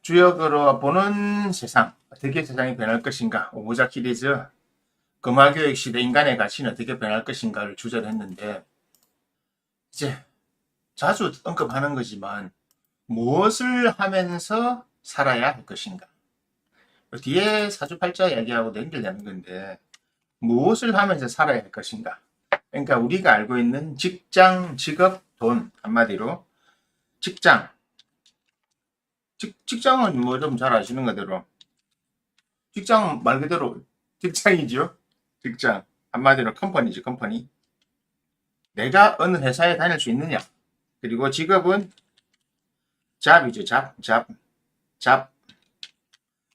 주역으로 보는 세상, 어떻게 세상이 변할 것인가, 오보자 시리즈, 금화교육 시대 인간의 가치는 어떻게 변할 것인가를 주제로 했는데, 이제 자주 언급하는 거지만, 무엇을 하면서 살아야 할 것인가. 뒤에 사주팔자 이야기하고 연결되는 건데, 무엇을 하면서 살아야 할 것인가. 그러니까 우리가 알고 있는 직장, 직업, 돈, 한마디로, 직장. 직장은 뭐 좀 잘 아시는 거대로, 직장 말 그대로 직장이죠. 직장. 한마디로 컴퍼니죠, 컴퍼니. 내가 어느 회사에 다닐 수 있느냐. 그리고 직업은 잡이죠, 잡.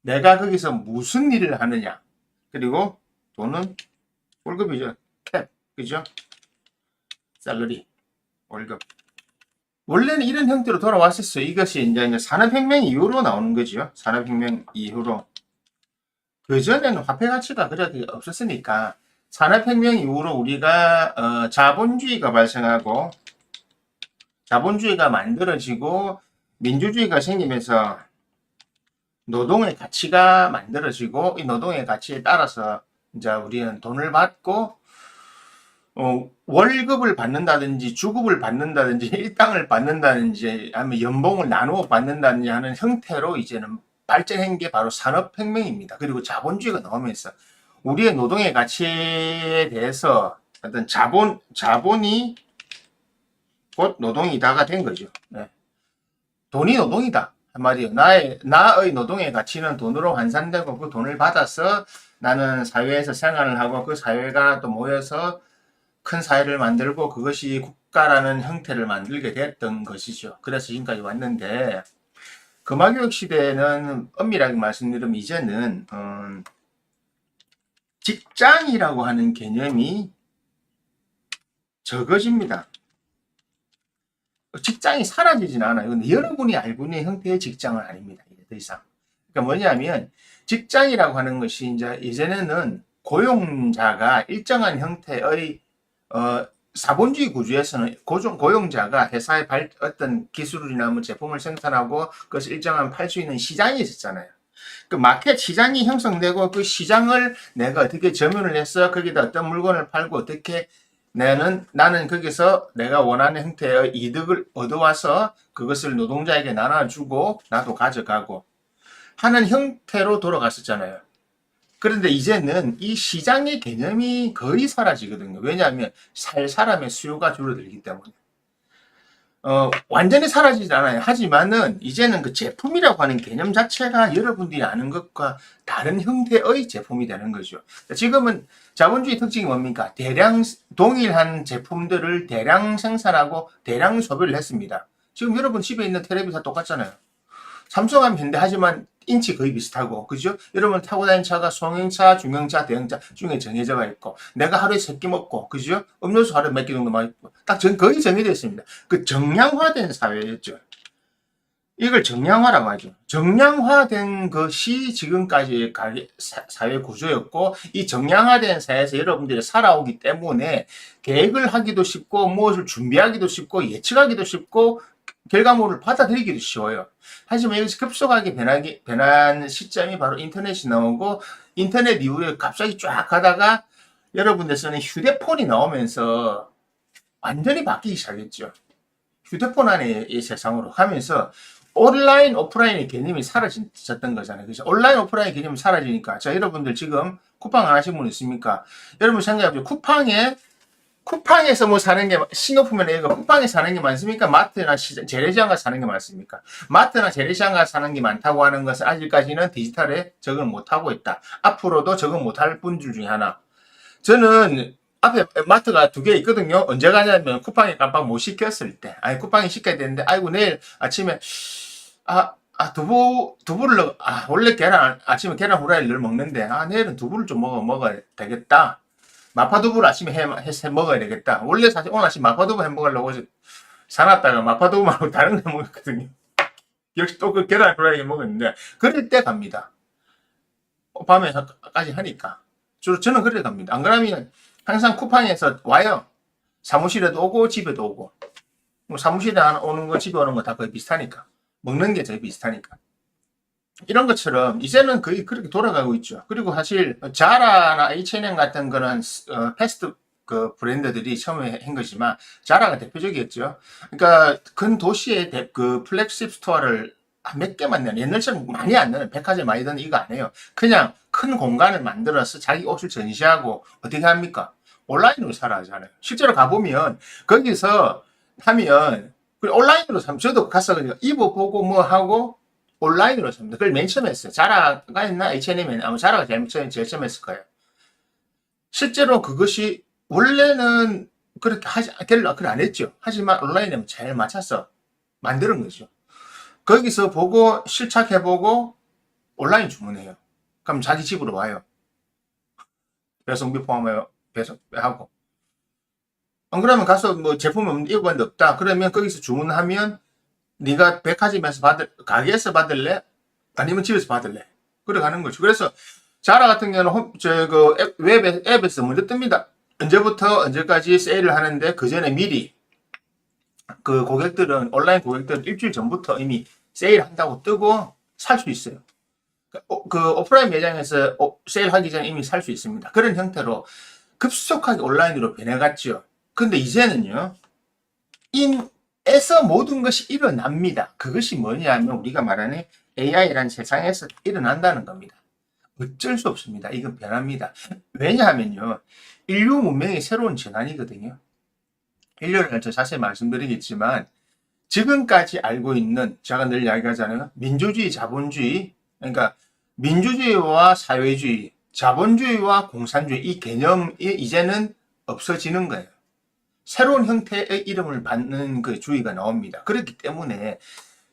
내가 거기서 무슨 일을 하느냐. 그리고 돈은 월급이죠. 캡. 그죠? 샐러리. 월급. 원래는 이런 형태로 돌아왔었어요. 이것이 이제 산업혁명 이후로 나오는 거죠. 산업혁명 이후로. 그전에는 화폐 가치가 그렇게 없었으니까 산업혁명 이후로 우리가 자본주의가 발생하고 자본주의가 만들어지고 민주주의가 생기면서 노동의 가치가 만들어지고 이 노동의 가치에 따라서 이제 우리는 돈을 받고 월급을 받는다든지 주급을 받는다든지 일당을 받는다든지 아니면 연봉을 나누어 받는다든지 하는 형태로 이제는 발전한 게 바로 산업혁명입니다. 그리고 자본주의가 나오면서 우리의 노동의 가치에 대해서 어떤 자본이 곧 노동이다가 된 거죠. 네. 돈이 노동이다. 한마디로 나의 노동의 가치는 돈으로 환산되고 그 돈을 받아서 나는 사회에서 생활을 하고 그 사회가 또 모여서 큰 사회를 만들고 그것이 국가라는 형태를 만들게 됐던 것이죠. 그래서 지금까지 왔는데 금화교육 시대에는 엄밀하게 말씀드리면 이제는 직장이라고 하는 개념이 적어집니다. 직장이 사라지진 않아요. 근데 여러분이 알고 있는 형태의 직장은 아닙니다. 이게 더 이상. 그러니까 뭐냐면 직장이라고 하는 것이 이제 예전에는 고용자가 일정한 형태의 자본주의 구조에서는 고용자가 회사의 어떤 기술이나 뭐 제품을 생산하고 그것을 일정한 팔 수 있는 시장이 있었잖아요. 그 마켓 시장이 형성되고 그 시장을 내가 어떻게 점유를 해서 거기다 어떤 물건을 팔고 어떻게 나는 거기서 내가 원하는 형태의 이득을 얻어와서 그것을 노동자에게 나눠주고 나도 가져가고 하는 형태로 돌아갔었잖아요. 그런데 이제는 이 시장의 개념이 거의 사라지거든요. 왜냐하면 살 사람의 수요가 줄어들기 때문에. 완전히 사라지지 않아요. 하지만은 이제는 그 제품이라고 하는 개념 자체가 여러분들이 아는 것과 다른 형태의 제품이 되는 거죠. 지금은 자본주의 특징이 뭡니까? 동일한 제품들을 대량 생산하고 대량 소비를 했습니다. 지금 여러분 집에 있는 텔레비전 다 똑같잖아요. 삼성하면 현대 하지만 인치 거의 비슷하고, 그죠? 여러분 타고 다니는 차가 소형차, 중형차, 대형차 중에 정해져가 있고, 내가 하루에 3끼 먹고, 그죠? 음료수 하루에 몇 끼 정도 마시고, 거의 정해져 있습니다. 그 정량화된 사회였죠. 이걸 정량화라고 하죠. 정량화된 것이 지금까지의 사회 구조였고, 이 정량화된 사회에서 여러분들이 살아오기 때문에 계획을 하기도 쉽고, 무엇을 준비하기도 쉽고, 예측하기도 쉽고, 결과물을 받아들이기도 쉬워요. 하지만 여기서 급속하게 변한 시점이 바로 인터넷이 나오고 인터넷 이후에 갑자기 쫙 가다가 여러분들 쓰는 휴대폰이 나오면서 완전히 바뀌기 시작했죠. 휴대폰 안에 이 세상으로 하면서 온라인, 오프라인의 개념이 사라졌던 거잖아요. 그래서 온라인, 오프라인 개념이 사라지니까 자, 여러분들 지금 쿠팡 안 하신 분 있습니까? 여러분 생각해보세요. 쿠팡에서 뭐 사는 게, 신호품이나 이거 쿠팡에서 사는 게 많습니까? 마트나 재래시장 가서 사는 게 많습니까? 마트나 재래시장 가서 사는 게 많다고 하는 것은 아직까지는 디지털에 적응을 못하고 있다. 앞으로도 적응 못할 분들 중에 하나. 저는 앞에 마트가 2개 있거든요. 언제 가냐면 쿠팡에 깜빡 못 시켰을 때. 아니, 쿠팡에 시켜야 되는데, 아이고, 내일 아침에, 두부를, 원래 아침에 계란 후라이를 늘 먹는데, 내일은 두부를 좀 먹어야 되겠다. 마파두부를 아침에 해 먹어야 되겠다. 원래 사실 오늘 아침 마파두부 해 먹으려고 사놨다가 마파두부 말고 다른 거 먹었거든요. 역시 또 그 계란 후라이 먹었는데, 그럴 때 갑니다. 밤에까지 하니까. 주로 저는 그래 갑니다. 안 그러면 항상 쿠팡에서 와요. 사무실에도 오고, 집에도 오고. 뭐 사무실에 오는 거, 집에 오는 거 다 거의 비슷하니까. 먹는 게 제일 비슷하니까. 이런 것처럼 이제는 거의 그렇게 돌아가고 있죠. 그리고 사실 자라나 H&M 같은 거는 패스트 그 브랜드들이 처음에 한 거지만 자라가 대표적이었죠. 그러니까 큰 도시의 그 플렉십 스토어를 몇 개만 내는 옛날처럼 많이 안 내는 백화점 많이 드는 이거 안 해요. 그냥 큰 공간을 만들어서 자기 옷을 전시하고 어떻게 합니까? 온라인으로 사라 하잖아요. 실제로 가보면 거기서 하면 온라인으로 사면 저도 가서 그냥 입어보고 뭐 하고 온라인으로 삽니다. 그걸 맨 처음에 했어요. 자라가 했나? H&M이 했나? 아마 자라가 제일 처음 했을 거예요. 실제로 그것이 원래는 그렇게 그걸 안 했죠. 하지만 온라인에 잘 맞춰서 만드는 거죠. 거기서 보고 실착해보고 온라인 주문해요. 그럼 자기 집으로 와요. 배송비 포함하여 배송하고. 안 그러면 가서 뭐 제품 없는데 이거 봤는데 없다. 그러면 거기서 주문하면 네가 백화점에서 가게에서 받을래? 아니면 집에서 받을래? 그래 가는 거죠. 그래서 자라 같은 경우는 저그 앱에서 먼저 뜹니다. 언제부터 언제까지 세일을 하는데 그 전에 미리 그 고객들은 온라인 고객들은 일주일 전부터 이미 세일한다고 뜨고 살 수 있어요. 그 오프라인 매장에서 세일하기 전에 이미 살 수 있습니다. 그런 형태로 급속하게 온라인으로 변해갔죠. 근데 이제는요, 인에서 모든 것이 일어납니다. 그것이 뭐냐면 우리가 말하는 AI라는 세상에서 일어난다는 겁니다. 어쩔 수 없습니다. 이건 변합니다. 왜냐하면요, 인류 문명의 새로운 전환이거든요. 인류를 더 자세히 말씀드리겠지만, 지금까지 알고 있는, 제가 늘 이야기하잖아요. 민주주의, 자본주의, 그러니까 민주주의와 사회주의, 자본주의와 공산주의, 이 개념이 이제는 없어지는 거예요. 새로운 형태의 이름을 받는 그 주의가 나옵니다. 그렇기 때문에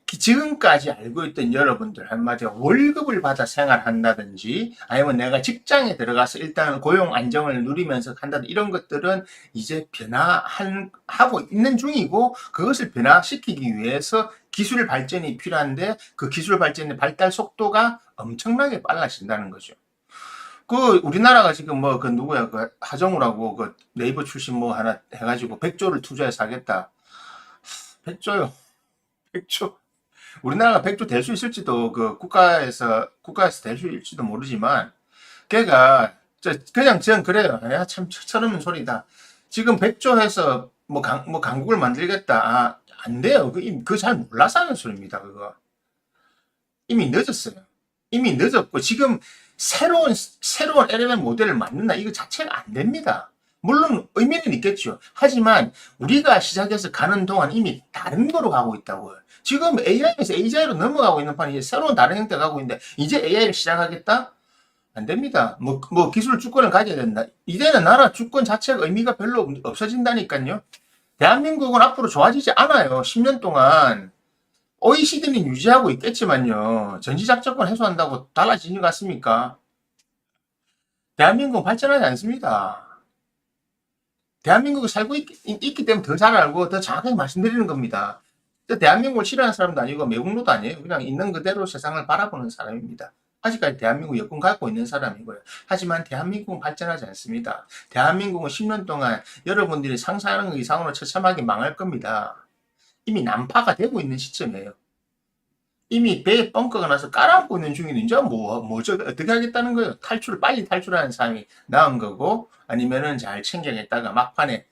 지금까지 알고 있던 여러분들 한마디로 월급을 받아 생활한다든지 아니면 내가 직장에 들어가서 일단 고용 안정을 누리면서 한다든지 이런 것들은 이제 변화하고 있는 중이고 그것을 변화시키기 위해서 기술 발전이 필요한데 그 기술 발전의 발달 속도가 엄청나게 빨라진다는 거죠. 그 우리나라가 지금 뭐 그 누구야 그 하정우라고 그 네이버 출신 뭐 하나 해가지고 100조를 투자해서 하겠다. 100조요. 100조. 우리나라가 100조 될 수 있을지도 그 국가에서 될 수 있을지도 모르지만 걔가 그냥 전 그래요. 야, 참 철없는 소리다. 지금 100조 해서 뭐 강국을 만들겠다. 아, 안 돼요. 그 잘 몰라서 하는 소리입니다. 그거. 이미 늦었어요. 이미 늦었고 지금 새로운 LLM 모델을 만든다 이거 자체가 안 됩니다. 물론 의미는 있겠죠. 하지만 우리가 시작해서 가는 동안 이미 다른 거로 가고 있다고요. 지금 AI에서 AI로 넘어가고 있는 판이 이제 새로운 다른 형태가 가고 있는데 이제 AI를 시작하겠다? 안 됩니다. 뭐 기술 주권을 가져야 된다. 이제는 나라 주권 자체가 의미가 별로 없어진다니까요. 대한민국은 앞으로 좋아지지 않아요. 10년 동안 OECD는 유지하고 있겠지만요. 전시작전권 해소한다고 달라지는 것 같습니까? 대한민국은 발전하지 않습니다. 대한민국에 살고 있기 때문에 더 잘 알고 더 정확하게 말씀드리는 겁니다. 대한민국을 싫어하는 사람도 아니고 매국노도 아니에요. 그냥 있는 그대로 세상을 바라보는 사람입니다. 아직까지 대한민국 여권 갖고 있는 사람이고요. 하지만 대한민국은 발전하지 않습니다. 대한민국은 10년 동안 여러분들이 상상하는 것 이상으로 처참하게 망할 겁니다. 이미 난파가 되고 있는 시점이에요. 이미 배에 벙커가 나서 깔아앉고 있는 중인데 이제 어떻게 하겠다는 거예요? 빨리 탈출하는 사람이 나은 거고 아니면은 잘 챙겨냈다가 막판에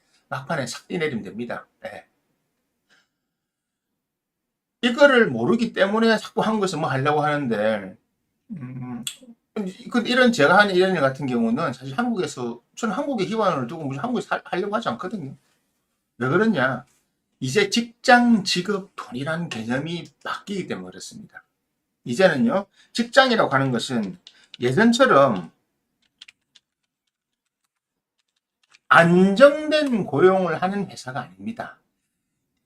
싹 뛰내리면 됩니다. 네. 이거를 모르기 때문에 자꾸 한국에서 뭐 하려고 하는데 이런 제가 하는 이런 일 같은 경우는 사실 저는 한국에 기반을 두고 무슨 한국에서 하려고 하지 않거든요. 왜 그러냐? 이제 직장, 직업, 돈이라는 개념이 바뀌기 때문에 그렇습니다. 이제는요, 직장이라고 하는 것은 예전처럼 안정된 고용을 하는 회사가 아닙니다.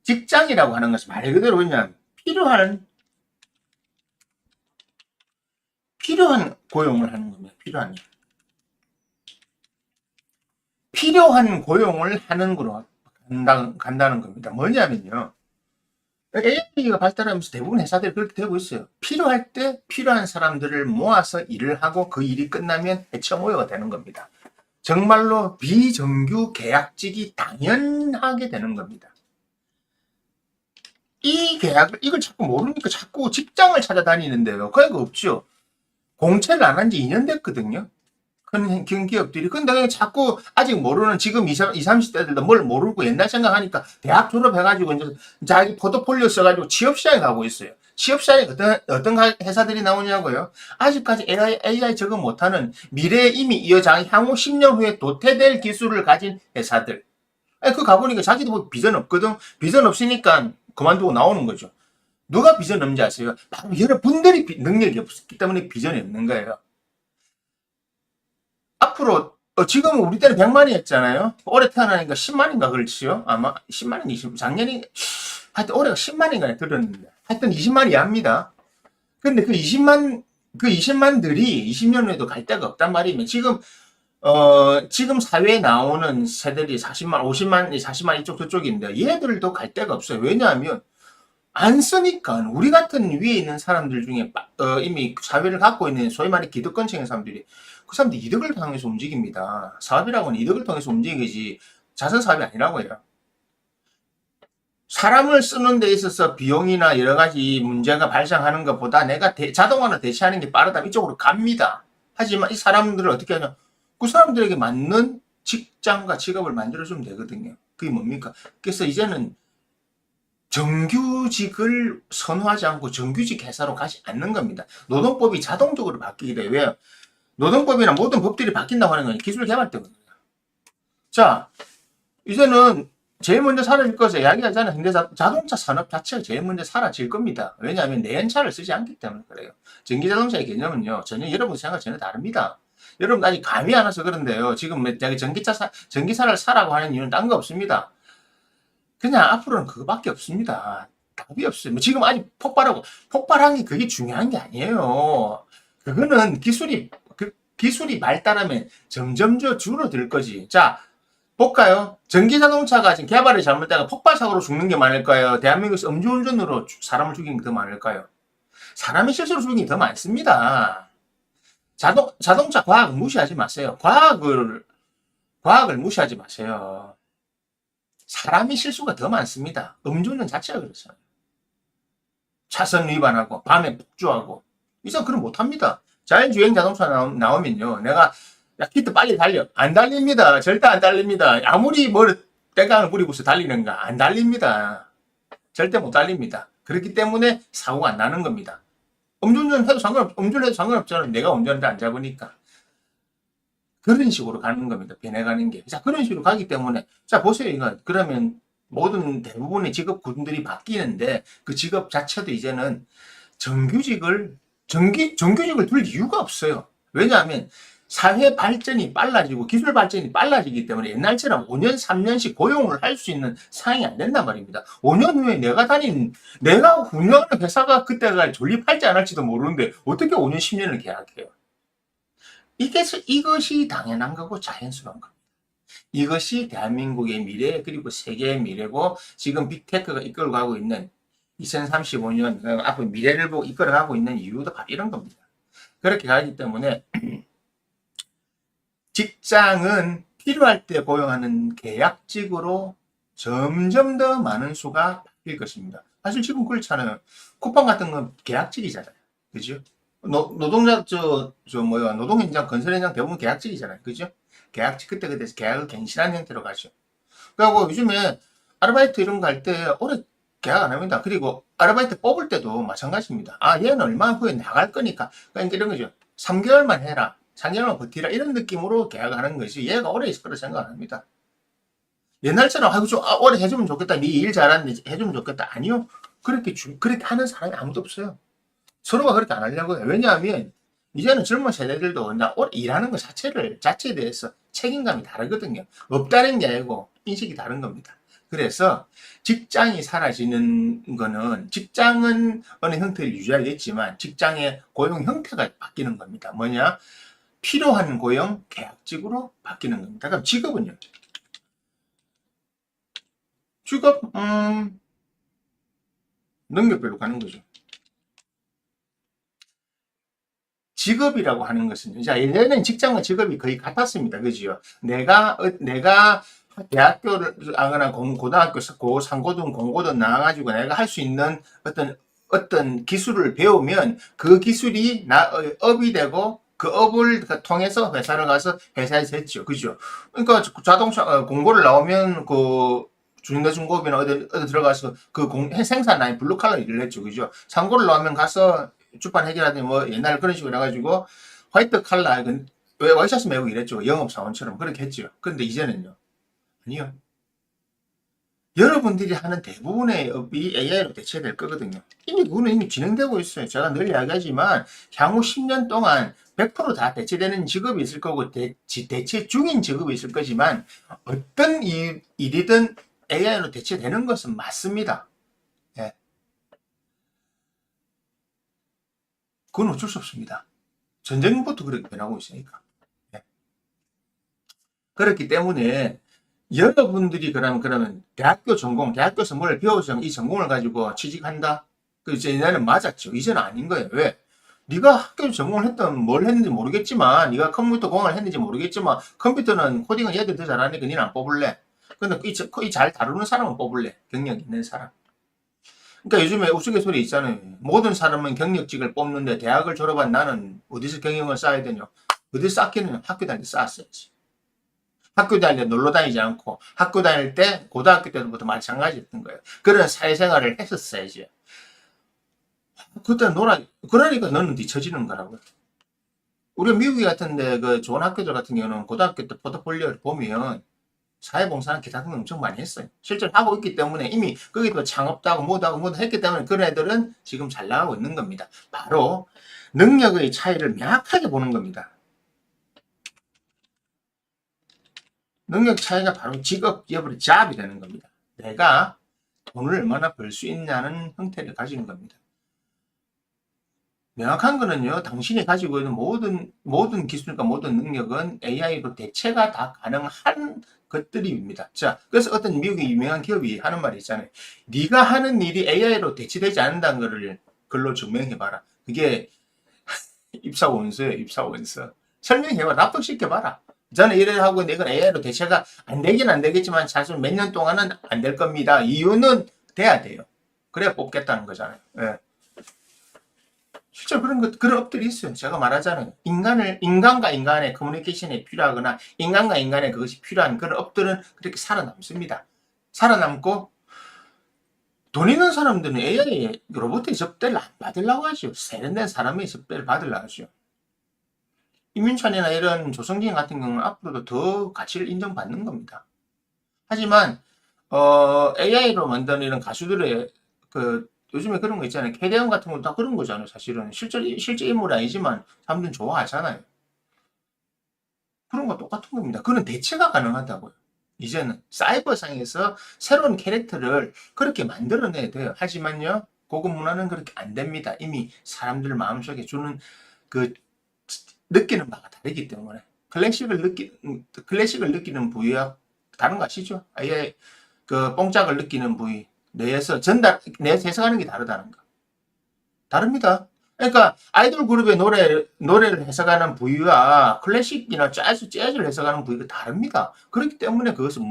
직장이라고 하는 것은 말 그대로 그냥 필요한 고용을 하는 겁니다. 필요한 고용을 하는 거로 간다는 겁니다. 뭐냐면요. AI가 발달하면서 대부분 회사들이 그렇게 되고 있어요. 필요할 때 필요한 사람들을 모아서 일을 하고 그 일이 끝나면 해체 모여가 되는 겁니다. 정말로 비정규 계약직이 당연하게 되는 겁니다. 이 계약을, 이걸 자꾸 모르니까 자꾸 직장을 찾아다니는데요. 그거 없죠. 공채를 안 한 지 2년 됐거든요. 큰 기업들이. 근데 그냥 자꾸 아직 모르는 지금 20, 30대들도 뭘 모르고 옛날 생각하니까 대학 졸업해가지고 이제 자기 포트폴리오 써가지고 취업시장에 가고 있어요. 취업시장에 어떤 회사들이 나오냐고요? 아직까지 AI 적응 못하는 미래에 이미 이어져 향후 10년 후에 도태될 기술을 가진 회사들. 아니, 그 가보니까 자기도 뭐 비전 없거든. 비전 없으니까 그만두고 나오는 거죠. 누가 비전 없는지 아세요? 바로 여러분들이 능력이 없기 때문에 비전이 없는 거예요. 앞으로 지금 우리 때는 100만이었잖아요. 올해 태어나니까 10만인가 그렇지요? 아마 10만인가 20, 작년이 하여튼 올해가 10만인가 들었는데 하여튼 20만이 합니다. 근데 그 20만들이 20년 후에도 갈 데가 없단 말이면 지금 사회에 나오는 세대들이 40만, 50만, 40만 이쪽 저쪽인데 얘들도 갈 데가 없어요. 왜냐하면 안 쓰니까 우리 같은 위에 있는 사람들 중에 이미 사회를 갖고 있는 소위 말해 기득권층의 사람들이 그 사람들이 이득을 통해서 움직입니다. 사업이라고는 이득을 통해서 움직이지 자선 사업이 아니라고요. 사람을 쓰는 데 있어서 비용이나 여러 가지 문제가 발생하는 것보다 내가 자동화를 대체하는 게 빠르다 이쪽으로 갑니다. 하지만 이 사람들을 어떻게 하냐? 그 사람들에게 맞는 직장과 직업을 만들어주면 되거든요. 그게 뭡니까? 그래서 이제는 정규직을 선호하지 않고 정규직 회사로 가지 않는 겁니다. 노동법이 자동적으로 바뀌게 돼요. 왜요? 노동법이나 모든 법들이 바뀐다고 하는 건 기술 개발 때문이에요. 자, 이제는 제일 먼저 사라질 것을 이야기하잖아요. 근데 자동차 산업 자체가 제일 먼저 사라질 겁니다. 왜냐하면 내연차를 쓰지 않기 때문에 그래요. 전기자동차의 개념은요, 전혀 여러분 생각과 전혀 다릅니다. 여러분 아직 감이 안 와서 그런데요. 지금 전기차를 사라고 하는 이유는 딴 거 없습니다. 그냥 앞으로는 그거밖에 없습니다. 답이 없어요. 뭐 지금 아직 폭발한 게 그게 중요한 게 아니에요. 그거는 기술이 발달하면 점점 줄어들 거지. 자, 볼까요? 전기자동차가 지금 개발이 잘못되고 폭발사고로 죽는 게 많을까요? 대한민국에서 음주운전으로 사람을 죽이는 게 더 많을까요? 사람의 실수로 죽이는 게 더 많습니다. 자동차 과학 무시하지 마세요. 과학을 무시하지 마세요. 사람이 실수가 더 많습니다. 음주운전 자체가 그렇잖아요. 차선 위반하고 밤에 폭주하고 이상 그럼 못합니다. 자율주행 자동차 나오면요. 내가 야 키트 빨리 달려. 안 달립니다. 절대 안 달립니다. 아무리 때강을 부리고서 달리는가 안 달립니다. 절대 못 달립니다. 그렇기 때문에 사고가 안 나는 겁니다. 음주운전해도 상관없잖아요. 내가 운전대 안 잡으니까. 그런 식으로 가는 겁니다. 변해가는 게. 자, 그런 식으로 가기 때문에. 자, 보세요. 이건. 그러면 대부분의 직업 군들이 바뀌는데 그 직업 자체도 이제는 정규직을 둘 이유가 없어요. 왜냐하면 사회 발전이 빨라지고 기술 발전이 빨라지기 때문에 옛날처럼 5년, 3년씩 고용을 할 수 있는 상황이 안 된단 말입니다. 5년 후에 내가 운영하는 회사가 그때가 존립할지 안 할지도 모르는데 어떻게 5년, 10년을 계약해요? 이것이 당연한 거고 자연스러운 겁니다. 이것이 대한민국의 미래 그리고 세계의 미래고 지금 빅테크가 이끌어가고 있는 2035년 앞으로 미래를 보고 이끌어가고 있는 이유도 바로 이런 겁니다. 그렇게 가기 때문에 직장은 필요할 때 고용하는 계약직으로 점점 더 많은 수가 바뀔 것입니다. 사실 지금 그렇잖아요. 쿠팡 같은 건 계약직이잖아요. 그죠? 노동자, 노동 현장, 건설 현장 대부분 계약직이잖아요. 그죠? 계약직 그때그때 계약을 갱신하는 형태로 가죠. 그리고 요즘에 아르바이트 이런 거 할 때 오래 계약 안 합니다. 그리고 아르바이트 뽑을 때도 마찬가지입니다. 아, 얘는 얼마 후에 나갈 거니까. 그러니까 이런 거죠. 3개월만 해라. 3개월만 버티라. 이런 느낌으로 계약하는 것이 얘가 오래 있을 거라 생각 안 합니다. 옛날처럼, 오래 해주면 좋겠다. 네 일 잘하는데 해주면 좋겠다. 아니요. 그렇게 하는 사람이 아무도 없어요. 서로가 그렇게 안 하려고 해요. 왜냐하면 이제는 젊은 세대들도 오래 일하는 것 자체에 대해서 책임감이 다르거든요. 없다는 게 아니고 인식이 다른 겁니다. 그래서 직장이 사라지는 거는 직장은 어느 형태를 유지하겠지만 직장의 고용 형태가 바뀌는 겁니다. 뭐냐? 필요한 고용 계약직으로 바뀌는 겁니다. 그럼 직업은요? 직업 능력별로 가는 거죠. 직업이라고 하는 것은, 자, 예전에는 직장과 직업이 거의 같았습니다. 그죠? 내가 대학교를 가거나 고등학교, 상고든 공고든 나와가지고 내가 할 수 있는 어떤 기술을 배우면 그 기술이 업이 되고 그 업을 통해서 회사를 가서 회사에서 했죠. 그죠? 그러니까 자동차, 공고를 나오면 그 중대중고업이나 어디 들어가서 그 생산 라인 블루칼라 일을 했죠. 그죠? 상고를 나오면 가서 주판 해결하더니 뭐 옛날 그런 식으로 해가지고 화이트 칼라, 왜 와이셔츠 메고 이랬죠. 영업사원처럼 그렇게 했죠. 그런데 이제는요. 아니요. 여러분들이 하는 대부분의 업이 AI로 대체될 거거든요. 그거는 이미 진행되고 있어요. 제가 늘 이야기하지만 향후 10년 동안 100%다 대체되는 직업이 있을 거고 대체 중인 직업이 있을 거지만 어떤 일이든 AI로 대체되는 것은 맞습니다. 예. 그건 어쩔 수 없습니다. 전쟁부터 그렇게 변하고 있으니까. 예. 그렇기 때문에 여러분들이 그러면 대학교에서 뭘 배워서 이 전공을 가지고 취직한다? 그 이제 옛날에는 맞았죠. 이제는 아닌 거예요. 왜? 네가 학교 전공을 했던 뭘 했는지 모르겠지만, 네가 컴퓨터 공학을 했는지 모르겠지만, 컴퓨터는 코딩은 얘들 더 잘하니까 니는 안 뽑을래. 근데 이 잘 다루는 사람은 뽑을래. 경력 있는 사람. 그러니까 요즘에 우스갯소리 있잖아요. 모든 사람은 경력직을 뽑는데 대학을 졸업한 나는 어디서 경력을 쌓아야 되냐? 어디 쌓기는 학교 다닐 때 쌓았어야지. 학교 다닐 때 놀러 다니지 않고 학교 다닐 때 고등학교 때부터 마찬가지였던 거예요. 그런 사회생활을 했었어야지. 그때 그러니까 너는 뒤처지는 거라고요. 우리 미국 같은데 그 좋은 학교들 같은 경우는 고등학교 때 포트폴리오를 보면 사회봉사는 기타 등등 엄청 많이 했어요. 실제로 하고 있기 때문에 이미 거기도 창업도 하고 뭐도 했기 때문에 그런 애들은 지금 잘 나가고 있는 겁니다. 바로 능력의 차이를 명확하게 보는 겁니다. 능력 차이가 바로 직업, 기업의 잡이 되는 겁니다. 내가 돈을 얼마나 벌 수 있냐는 형태를 가지는 겁니다. 명확한 거는요, 당신이 가지고 있는 모든 기술과 모든 능력은 AI로 대체가 다 가능한 것들입니다. 자, 그래서 어떤 미국의 유명한 기업이 하는 말이 있잖아요. 네가 하는 일이 AI로 대체되지 않는다는 것을 글로 증명해봐라. 그게 입사원서예요, 입사원서. 설명해봐, 납득시켜봐라. 저는 일을 하고 있는데 이건 AI로 대체가 안 되긴 안 되겠지만 사실 몇 년 동안은 안 될 겁니다. 이유는 돼야 돼요. 그래야 뽑겠다는 거잖아요. 예. 실제로 그런 업들이 있어요. 제가 말하잖아요. 인간과 인간의 커뮤니케이션이 필요하거나, 인간과 인간의 그것이 필요한 그런 업들은 그렇게 살아남습니다. 살아남고, 돈 있는 사람들은 AI, 로봇의 접대를 안 받으려고 하죠. 세련된 사람의 접대를 받으려고 하죠. 이민찬이나 이런 조성진 같은 경우는 앞으로도 더 가치를 인정받는 겁니다. 하지만, AI로 만드는 이런 가수들의 요즘에 그런 거 있잖아요. 캐대언 같은 것도 다 그런 거잖아요. 사실은 실제 인물이 아니지만 사람들은 좋아하잖아요. 그런 거 똑같은 겁니다. 그런 대체가 가능하다고요. 이제는 사이버상에서 새로운 캐릭터를 그렇게 만들어내야 돼요. 하지만요, 고급 문화는 그렇게 안 됩니다. 이미 사람들 마음속에 주는 그 느끼는 바가 다르기 때문에 클래식을 느끼는 부위와 다른 거 아시죠? 아예 그 뽕짝을 느끼는 부위 내에서 내에서 해석하는 게 다르다는 거. 다릅니다. 그러니까 아이돌 그룹의 노래를 해석하는 부위와 클래식이나 재즈를 해석하는 부위가 다릅니다. 그렇기 때문에 그것은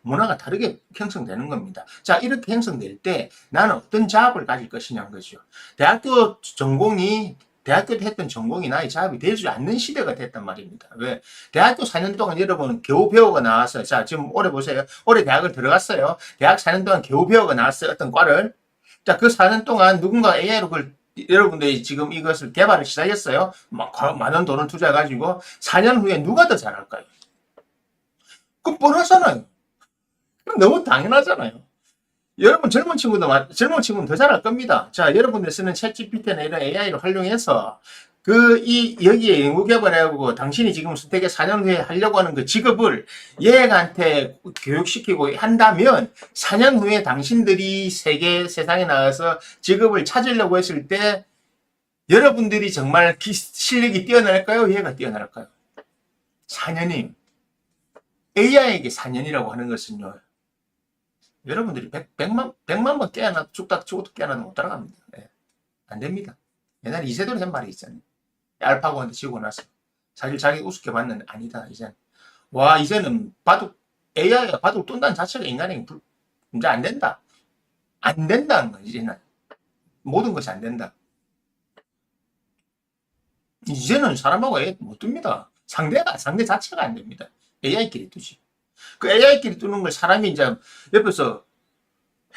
문화가 다르게 형성되는 겁니다. 자, 이렇게 형성될 때 나는 어떤 잡을 가질 것이냐는 거죠. 대학교 때 했던 전공이 나의 잡이 되지 않는 시대가 됐단 말입니다. 왜? 대학교 4년 동안 여러분 겨우 배우고 나왔어요. 자, 지금 올해 보세요. 올해 대학을 들어갔어요. 대학 4년 동안 겨우 배우고 나왔어요. 어떤 과를. 자, 그 4년 동안 누군가 AI로 여러분들이 지금 이것을 개발을 시작했어요. 많은 돈을 투자해가지고 4년 후에 누가 더 잘할까요? 그건 뻔하잖아요. 너무 당연하잖아요. 여러분 젊은 친구는 더 잘할 겁니다. 자, 여러분들 쓰는 챗GPT나 이런 AI를 활용해서 여기에 연구 개발해가지고 당신이 지금 선택에 4년 후에 하려고 하는 그 직업을 얘한테 교육시키고 한다면 4년 후에 당신들이 세상에 나가서 직업을 찾으려고 했을 때 여러분들이 정말 실력이 뛰어날까요? 얘가 뛰어날까요? 4년이 AI에게 4년이라고 하는 것은요. 여러분들이 100만 번 깨어나도 죽어도 깨어나도 못 따라갑니다. 네. 안 됩니다. 옛날에 이세돌이 한 말이 있잖아요. 알파고한테 지고 나서 사실 자기 우습게 봤는데 아니다. 이제는 바둑 AI가 바둑 둔다는 자체가 인간에게 이제 안 된다. 안 된다는 거지, 이제는. 모든 것이 안 된다. 이제는 사람하고 AI 못 둡니다. 상대 자체가 안 됩니다. AI끼리 두지. 그 AI끼리 두는 걸 사람이 이제 옆에서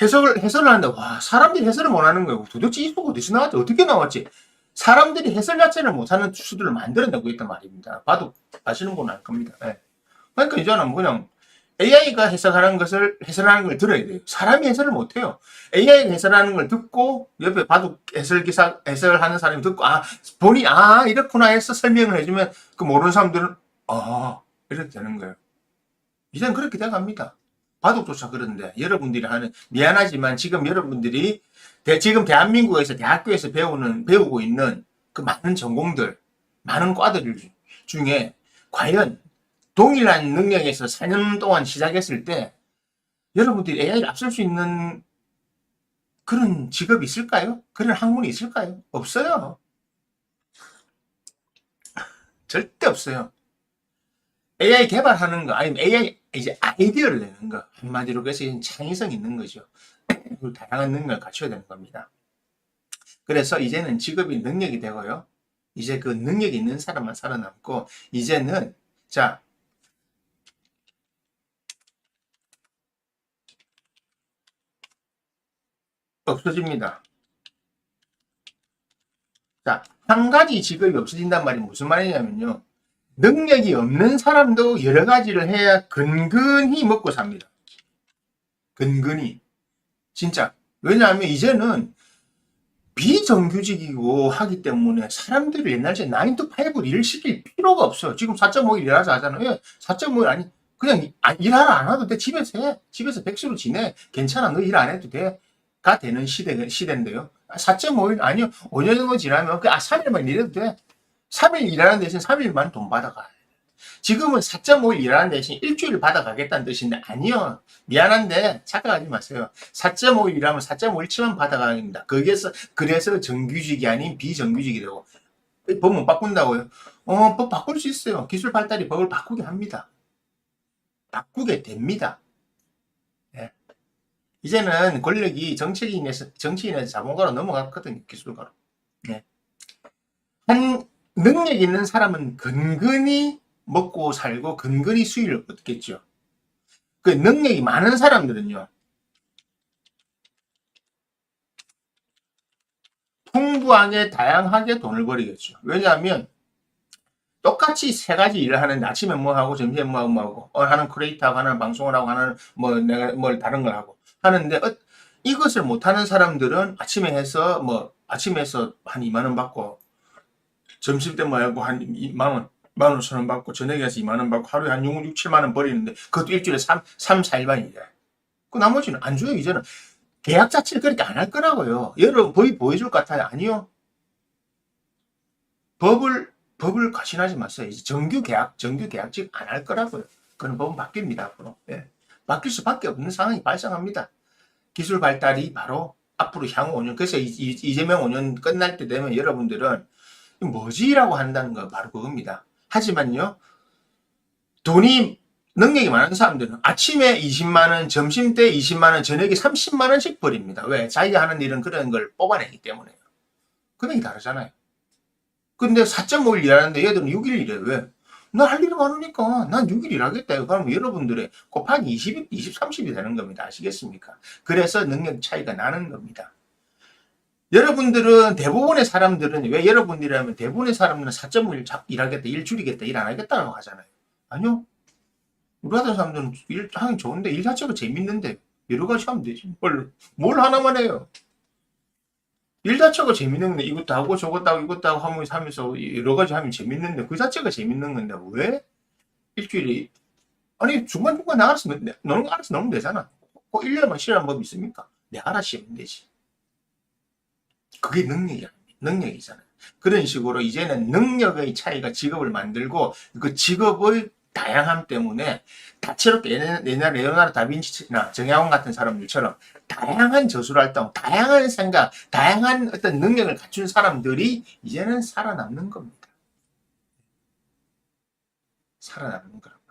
해설을 하는데, 와, 사람들이 해설을 못 하는 거예요. 도대체 이 수가 어디서 나왔지? 어떻게 나왔지? 사람들이 해설 자체를 못하는 수들을 만들어내고 있단 말입니다. 봐도 아시는 분은 알 겁니다. 네. 그러니까 이제는 뭐 그냥 AI가 해설하는 걸 들어야 돼요. 사람이 해설을 못해요. AI가 해설하는 걸 듣고 옆에 바둑 해설하는 사람이 듣고 본이 이렇구나 해서 설명을 해주면 그 모르는 사람들은 이렇게 되는 거예요. 이제는 그렇게 돼갑니다. 바둑조차 그런데 여러분들이 하는 미안하지만 지금 여러분들이 지금 대한민국에서 대학교에서 배우고 있는 그 많은 전공들, 많은 과들 중에 과연 동일한 능력에서 4년 동안 시작했을 때 여러분들이 AI를 앞설 수 있는 그런 직업이 있을까요? 그런 학문이 있을까요? 없어요. 절대 없어요. AI 개발하는 거 아니면 AI 이제 아이디어를 내는 거 한마디로 그래서 창의성 있는 거죠. 그리고 다양한 능력을 갖춰야 되는 겁니다. 그래서 이제는 직업이 능력이 되고요. 이제 그 능력이 있는 사람만 살아남고 이제는 자 없어집니다. 자, 한 가지 직업이 없어진단 말이 무슨 말이냐면요. 능력이 없는 사람도 여러 가지를 해야 근근히 먹고 삽니다. 근근히. 진짜. 왜냐하면 이제는 비정규직이고 하기 때문에 사람들이 옛날처럼 9 to 5를 일 시킬 필요가 없어요. 지금 4.5일 일하자 하잖아요. 왜? 4.5일 아니, 그냥 일하러 안 와도 돼. 집에서 해. 집에서 백수로 지내. 괜찮아. 너 일 안 해도 돼. 가 되는 시대인데요. 4.5일 아니요. 5년 정도 지나면 3일만 일해도 돼. 3일 일하는 대신 3일만 돈 받아가. 지금은 4.5일 일하는 대신 일주일 받아가겠다는 뜻인데 아니요. 미안한데 착각하지 마세요. 4.5일 일하면 4.5일치만 받아가입니다. 그래서 정규직이 아닌 비정규직이 되고 법 못 바꾼다고요? 법 바꿀 수 있어요. 기술 발달이 법을 바꾸게 합니다. 바꾸게 됩니다. 네. 이제는 권력이 정치인에서 자본가로 넘어갔거든요. 기술가로. 네. 한 능력 있는 사람은 근근히 먹고 살고 근근히 수익을 얻겠죠. 그 능력이 많은 사람들은요. 풍부하게 다양하게 돈을 벌이겠죠. 왜냐하면 똑같이 세 가지 일을 하는데 아침에 뭐 하고 점심에 뭐 하고 하는 크리에이터하고 하는 방송을 하고 하는 뭐 내가 뭘 다른 걸 하고 하는데 이것을 못하는 사람들은 아침에 해서 한 2만 원 받고 점심 때 뭐 하고 한 2만 원 15,000원 받고 저녁에 가서 2만 원 받고 하루에 한 6, 7만 원 버리는데 그것도 일주일에 3, 4일만 일해. 그 나머지는 안 줘요. 이제는 계약 자체를 그렇게 안 할 거라고요. 여러분 법이 보여줄 것 같아요. 아니요. 법을 가신하지 마세요. 이제 정규 계약직 안 할 거라고요. 그런 법은 바뀝니다. 앞으로. 예. 바뀔 수밖에 없는 상황이 발생합니다. 기술 발달이 바로 앞으로 향후 5년, 그래서 이재명 5년 끝날 때 되면 여러분들은 뭐지라고 한다는 거 바로 그겁니다. 하지만요, 능력이 많은 사람들은 아침에 20만 원, 점심 때 20만 원, 저녁에 30만 원씩 버립니다. 왜? 자기가 하는 일은 그런 걸 뽑아내기 때문에요. 금액이 다르잖아요. 근데 4.5일 일하는데 얘들은 6일 일해. 왜? 나 할 일이 많으니까 난 6일 일하겠다. 그러면 여러분들의 곱하기 20, 30이 되는 겁니다. 아시겠습니까? 그래서 능력 차이가 나는 겁니다. 여러분들은 대부분의 사람들은 왜 여러분들이라면 대부분의 사람들은 4.5일 일하겠다, 일 줄이겠다, 일 안 하겠다라고 하잖아요. 아니요. 우리 같은 사람들은 일 하기 좋은데 일 자체가 재밌는데 여러 가지 하면 되지. 뭘 하나만 해요. 일 자체가 재밌는데 이것도 하고 저것도 하고 이것도 하고 하면서 여러 가지 하면 재밌는데 그 자체가 재밌는 건데 왜 일주일에 아니 중간중간 나가서 너는 알아서 넣으면 되잖아. 꼭 1년만 쉬라는 법이 있습니까? 내가 알아서 쉬면 되지. 그게 능력이잖아요. 그런 식으로 이제는 능력의 차이가 직업을 만들고 그 직업의 다양함 때문에 다채롭게 옛날 레오나르도 다빈치나 정약용 같은 사람들처럼 다양한 저술활동, 다양한 생각, 다양한 어떤 능력을 갖춘 사람들이 이제는 살아남는 겁니다. 살아남는 거라고.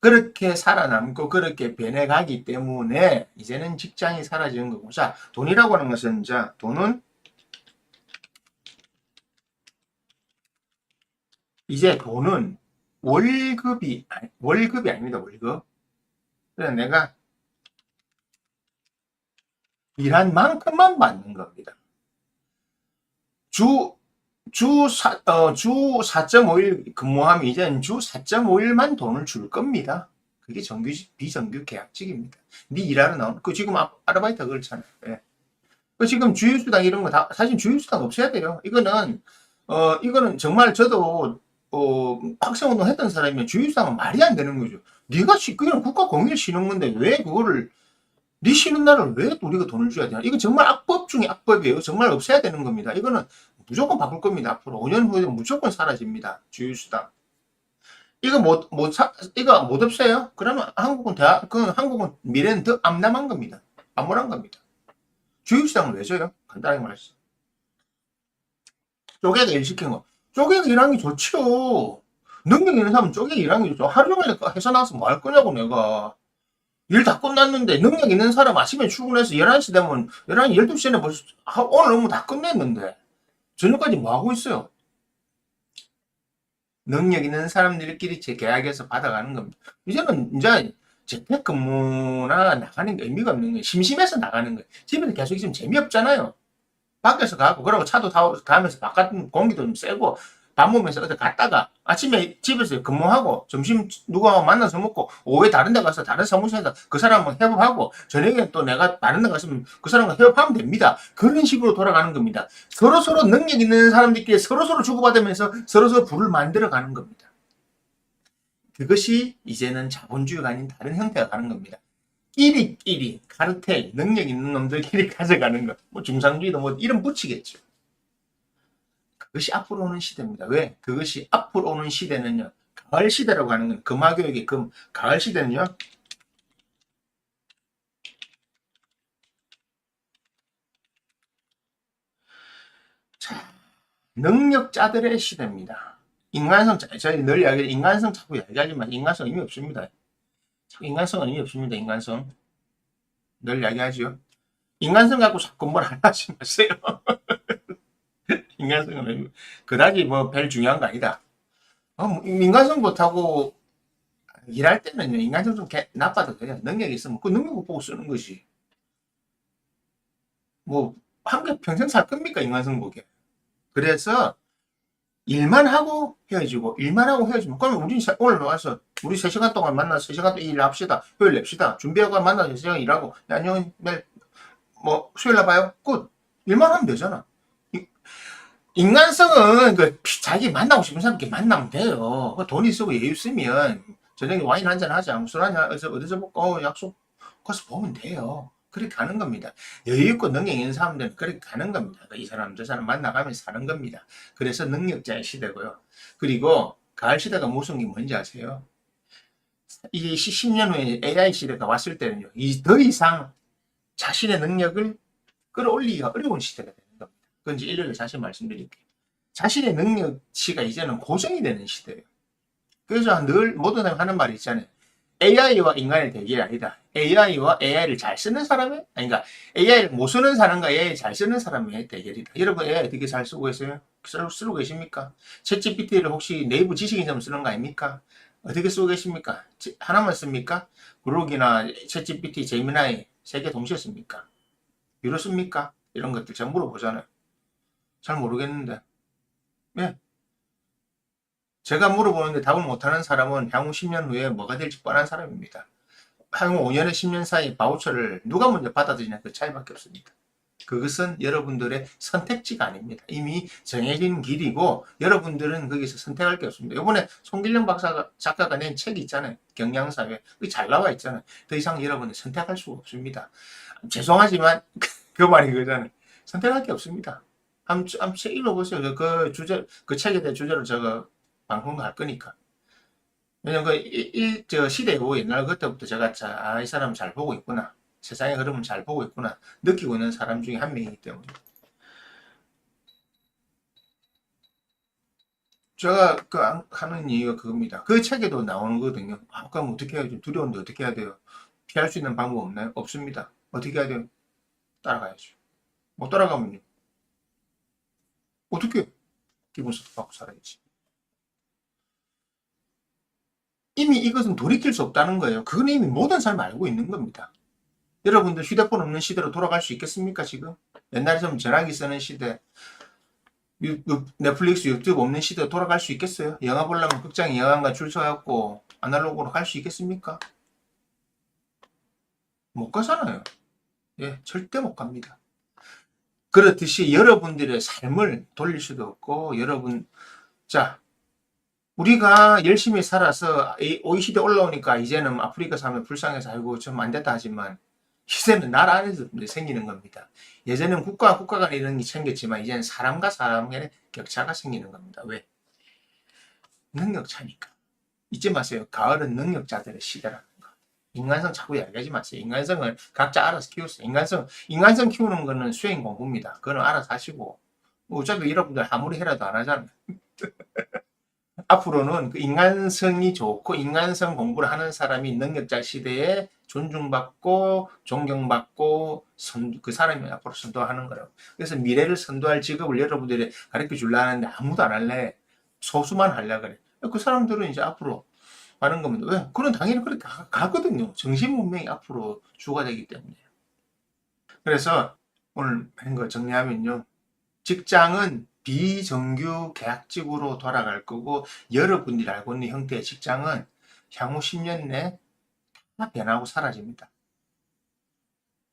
그렇게 살아남고 그렇게 변해가기 때문에 이제는 직장이 사라지는 거고. 자, 돈이라고 하는 것은, 자, 돈은 이제 돈은 월급이 아닙니다. 월급. 그래서 내가 일한 만큼만 받는 겁니다. 주, 주 4.5일 근무하면 이제는 주 4.5일만 돈을 줄 겁니다. 그게 비정규 계약직입니다. 네 일하러 나온, 그 지금 아르바이트가 그렇잖아요. 예. 그 지금 주휴수당 이런 거 다, 사실 주휴수당 없어야 돼요. 이거는 정말 저도, 학생운동 했던 사람이면 주휴수당은 말이 안 되는 거죠. 그냥 국가 공휴일 쉬는 건데 왜 그거를 네 쉬는 날을 왜 우리가 돈을 줘야 되나? 이거 정말 악법 중에 악법이에요. 정말 없애야 되는 겁니다. 이거는 무조건 바꿀 겁니다. 앞으로 5년 후에 무조건 사라집니다. 주휴수당. 이거 못 없애요? 그러면 한국은 미래는 더 암담한 겁니다. 암울한 겁니다. 주휴수당을 왜 줘요? 간단하게 말해서. 쪼개가 일 시킨 거. 쪼개가 일하는 게 좋죠. 능력 있는 사람은 쪼개가 일하는 게 좋죠. 하루 종일 회사 나와서 뭐 할 거냐고, 내가. 일 다 끝났는데 능력 있는 사람 아침에 출근해서 11시 되면 11시 12시에 벌써 오늘 업무 다 끝냈는데 저녁까지 뭐 하고 있어요? 능력 있는 사람들끼리 제 계약에서 받아가는 겁니다. 이제 재택근무나 나가는 게 의미가 없는 거예요. 심심해서 나가는 거예요. 집에서 계속 있으면 재미없잖아요. 밖에서 가고 그러고 차도 타면서 바깥 공기도 좀 쐬고 밥 먹으면서 어디 갔다가 아침에 집에서 근무하고 점심 누가 만나서 먹고 오후에 다른 데 가서 다른 사무실에서 그 사람하고 협업하고 저녁에 또 내가 다른 데 갔으면 그 사람과 협업하면 됩니다. 그런 식으로 돌아가는 겁니다. 서로서로 능력 있는 사람들끼리 서로서로 주고받으면서 서로서로 부를 만들어 가는 겁니다. 그것이 이제는 자본주의가 아닌 다른 형태가 가는 겁니다. 끼리끼리 카르텔 능력 있는 놈들끼리 가져가는 것. 뭐 중상주의도 뭐 이름 붙이겠죠. 그것이 앞으로 오는 시대입니다. 왜? 그것이 앞으로 오는 시대는요. 가을 시대라고 하는 건 금화교육의 가을 시대는요. 자, 능력자들의 시대입니다. 저희 늘 이야기, 인간성 자꾸 이야기하지만 인간성 의미 없습니다. 인간성은 의미 없습니다. 인간성. 늘 이야기하죠. 인간성 갖고 자꾸 뭘 하지 마세요. 인간성은 그다지 뭐 별 중요한 거 아니다. 인간성 못하고 일할 때는요, 인간성 좀 나빠도 돼요. 능력이 있으면 그 능력을 보고 쓰는 것이. 뭐, 한 개 평생 살 겁니까, 인간성 보게. 그래서 일만 하고 헤어지고, 일만 하고 헤어지면, 그러면 오늘 와서 우리 3시간 동안 만나서 3시간 동안 일합시다. 효율 냅시다. 준비하고 만나서 3시간 일하고, 안녕, 내일, 뭐, 수요일 날 봐요. 끝. 일만 하면 되잖아. 인간성은 자기 만나고 싶은 사람끼리 만나면 돼요. 돈 있고 여유 있으면 저녁에 와인 한잔 하자. 술 한잔 어디서 먹고 약속 가서 보면 돼요. 그렇게 가는 겁니다. 여유 있고 능력 있는 사람들은 그렇게 가는 겁니다. 이 사람 저 사람 만나가면서 사는 겁니다. 그래서 능력자의 시대고요. 그리고 가을 시대가 무슨 게 뭔지 아세요? 이 10년 후에 AI 시대가 왔을 때는요. 더 이상 자신의 능력을 끌어올리기가 어려운 시대가 됩니다. 그건 이제 일요일에 다시 말씀드릴게요. 자신의 능력치가 이제는 고정이 되는 시대예요. 그래서 늘 모든 사람이 하는 말이 있잖아요. AI와 인간의 대결이 아니다. AI와 AI를 잘 쓰는 사람의, 그러니까 AI를 못 쓰는 사람과 AI 잘 쓰는 사람의 대결이다. 여러분 AI 어떻게 잘 쓰고 계세요? 쓰고 계십니까? 챗GPT를 혹시 네이버 지식인처럼 쓰는 거 아닙니까? 어떻게 쓰고 계십니까? 하나만 씁니까? 그록이나 챗GPT, 제미나이 세 개 동시에 씁니까? 유로 씁니까? 이런 것들 제가 물어보잖아요. 잘 모르겠는데. 예. 제가 물어보는데 답을 못하는 사람은 향후 10년 후에 뭐가 될지 뻔한 사람입니다. 향후 5년에 10년 사이 바우처를 누가 먼저 받아들이냐 그 차이밖에 없습니다. 그것은 여러분들의 선택지가 아닙니다. 이미 정해진 길이고 여러분들은 거기서 선택할 게 없습니다. 이번에 송길령 작가가 낸 책이 있잖아요. 경향사회. 잘 나와 있잖아요. 더 이상 여러분은 선택할 수가 없습니다. 죄송하지만 그 말이 그거잖아요. 선택할 게 없습니다. 한번 책 읽어보세요. 그 책에 대한 주제를 제가 방송도 할 거니까. 왜냐면 저 시대고 옛날 그때부터 제가 이 사람 잘 보고 있구나. 세상의 흐름을 잘 보고 있구나. 느끼고 있는 사람 중에 한 명이기 때문에. 제가 하는 이유가 그겁니다. 그 책에도 나오는 거거든요. 그럼 어떻게 해야 돼? 두려운데 어떻게 해야 돼요? 피할 수 있는 방법 없나요? 없습니다. 어떻게 해야 돼요? 따라가야죠. 못 따라가면요. 어떻게 기본소득 받고 살아야지. 이미 이것은 돌이킬 수 없다는 거예요. 그건 이미 모든 사람이 알고 있는 겁니다. 여러분들 휴대폰 없는 시대로 돌아갈 수 있겠습니까, 지금? 옛날처럼 전화기 쓰는 시대, 넷플릭스, 유튜브 없는 시대로 돌아갈 수 있겠어요? 영화 보려면 극장에 영화관 줄 서갖고 아날로그로 갈 수 있겠습니까? 못 가잖아요. 예, 절대 못 갑니다. 그렇듯이 여러분들의 삶을 돌릴 수도 없고, 자, 우리가 열심히 살아서 OECD 올라오니까 이제는 아프리카 사람들 불쌍해서 살고 좀 안 됐다 하지만, 이제는 나라 안에서 생기는 겁니다. 예전에는 국가 간에 이런 게 생겼지만, 이제는 사람과 사람 간의 격차가 생기는 겁니다. 왜? 능력 차니까. 잊지 마세요. 가을은 능력자들의 시대라는 거. 인간성 자꾸 이야기하지 마세요. 인간성을 각자 알아서 키우세요. 인간성 키우는 거는 수행 공부입니다. 그거는 알아서 하시고. 어차피 여러분들 아무리 해라도 안 하잖아요. 앞으로는 그 인간성이 좋고 인간성 공부를 하는 사람이 능력자 시대에 존중받고 존경받고 그 사람이 앞으로 선도하는 거라고. 그래서 미래를 선도할 직업을 여러분들이 가르쳐 주려는데 아무도 안 할래. 소수만 하려 그래. 그 사람들은 이제 앞으로 하는 겁니다. 왜? 그건 당연히 그렇게 가거든요. 정신 문명이 앞으로 주가 되기 때문에. 그래서 오늘 한 거 정리하면요. 직장은 비정규 계약직으로 돌아갈 거고, 여러분들이 알고 있는 형태의 직장은 향후 10년 내에 다 변하고 사라집니다.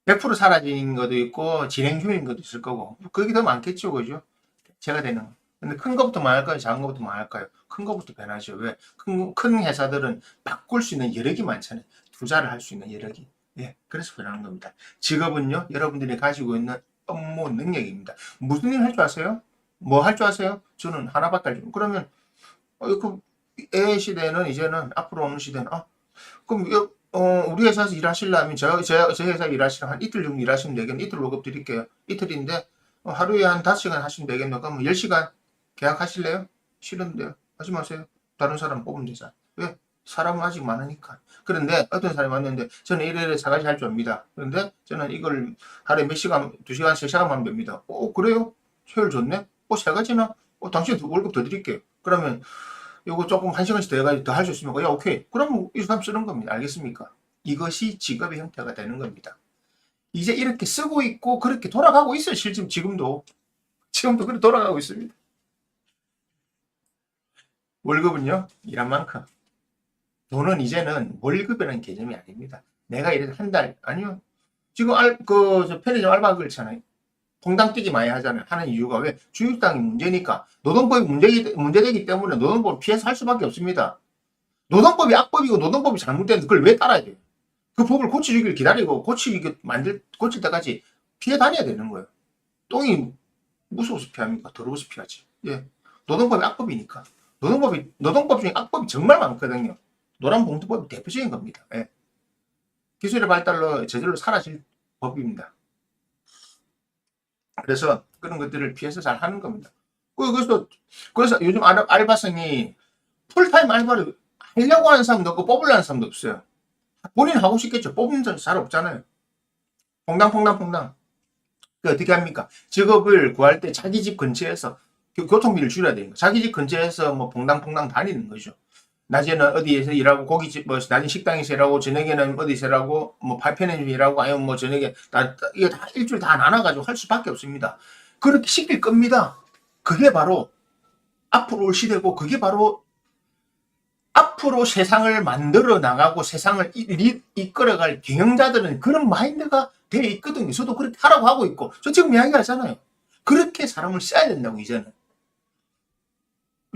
100% 사라지는 것도 있고 진행 중인 것도 있을 거고, 그게 더 많겠죠. 그죠? 제가 되는 거. 근데 큰 것부터 망할까요? 작은 것부터 망할까요? 큰 것부터 변하죠. 왜? 큰 회사들은 바꿀 수 있는 여력이 많잖아요. 투자를 할 수 있는 여력이. 예, 그래서 변하는 겁니다. 직업은요, 여러분들이 가지고 있는 업무 능력입니다. 무슨 일 할 줄 아세요? 뭐 할 줄 아세요? 저는 하나밖에 알죠. 그러면 그 AI 시대는 이제는 앞으로 오는 시대는 그럼 우리 회사에서 일하시려면 저 회사 일하시면 한 이틀 정도 일하시면 되겠네. 이틀 월급 드릴게요. 이틀인데 하루에 한 5시간 하시면 되겠네. 그럼 10시간 계약하실래요? 싫은데요. 하지 마세요. 다른 사람 뽑으면 되잖아. 왜? 사람은 아직 많으니까. 그런데 어떤 사람이 왔는데 저는 이래 사가지 할 줄 압니다. 그런데 저는 이걸 하루에 몇 시간, 2시간, 3시간 하면 됩니다. 그래요? 효율 좋네? 세 가지나? 당신 월급 더 드릴게요. 그러면 요거 조금 1시간씩 더 해가지고 더 할 수 있으면, 야, 오케이. 그럼 이 사람 쓰는 겁니다. 알겠습니까? 이것이 직업의 형태가 되는 겁니다. 이제 이렇게 쓰고 있고 그렇게 돌아가고 있어요. 실제 지금도 그렇게 돌아가고 있습니다. 월급은요, 일한 만큼. 돈은 이제는 월급이라는 개념이 아닙니다. 내가 이래서 한 달, 아니요. 지금 저 편의점 알바 그렇잖아요. 통당 뛰기 많이 하잖아요. 하는 이유가 왜? 주휴일당이 문제니까. 노동법이 문제되기 때문에 노동법을 피해서 할 수밖에 없습니다. 노동법이 악법이고 노동법이 잘못되는데 그걸 왜 따라야 돼요? 그 법을 고쳐주길 기다리고 고칠 때까지 피해 다녀야 되는 거예요. 똥이 무서워서 피합니까? 더러워서 피하지. 예. 노동법이 악법이니까. 노동법 중에 악법이 정말 많거든요. 노란봉투법이 대표적인 겁니다. 예. 기술의 발달로 저절로 사라질 법입니다. 그래서 그런 것들을 피해서 잘 하는 겁니다. 그래서 요즘 알바생이 풀타임 알바를 하려고 하는 사람도 없고 뽑으려는 사람도 없어요. 본인 하고 싶겠죠. 뽑는 사람 잘 없잖아요. 퐁당퐁당. 어떻게 합니까? 직업을 구할 때 자기 집 근처에서 교통비를 줄여야 되는 거. 자기 집 근처에서 뭐 퐁당퐁당 다니는 거죠. 낮에는 어디에서 일하고 고깃집 낮에 식당에서 일하고 저녁에는 어디서 일하고 뭐 편의점 일하고 아니면 뭐 저녁에 이게 다 일주일 다 나눠가지고 할 수밖에 없습니다. 그렇게 시킬 겁니다. 그게 바로 앞으로 올 시대고 그게 바로 앞으로 세상을 만들어 나가고 세상을 이끌어갈 경영자들은 그런 마인드가 되어 있거든요. 저도 그렇게 하라고 하고 있고 저 지금 이야기하잖아요. 그렇게 사람을 써야 된다고 이제는.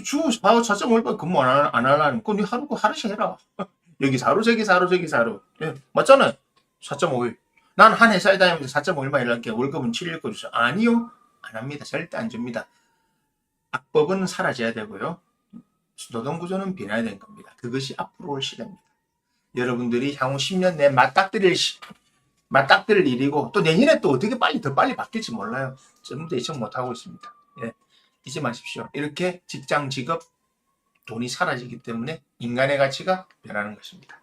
주 4.5일밖에 근무 안 하려는 거, 니 하루씩 해라. 여기 4로, 저기 4로, 저기 4로. 예, 맞잖아요. 4.5일. 난 한 회사에 다니면서 4.5일만 일할게. 월급은 7일 거 주세요. 아니요. 안 합니다. 절대 안 줍니다. 악법은 사라져야 되고요. 노동구조는 변해야 되는 겁니다. 그것이 앞으로 올 시대입니다. 여러분들이 향후 10년 내에 맞닥뜨릴 일이고, 또 내년에 또 어떻게 더 빨리 바뀔지 몰라요. 전부 예측 못하고 있습니다. 예. 잊지 마십시오. 이렇게 직장, 직업, 돈이 사라지기 때문에 인간의 가치가 변하는 것입니다.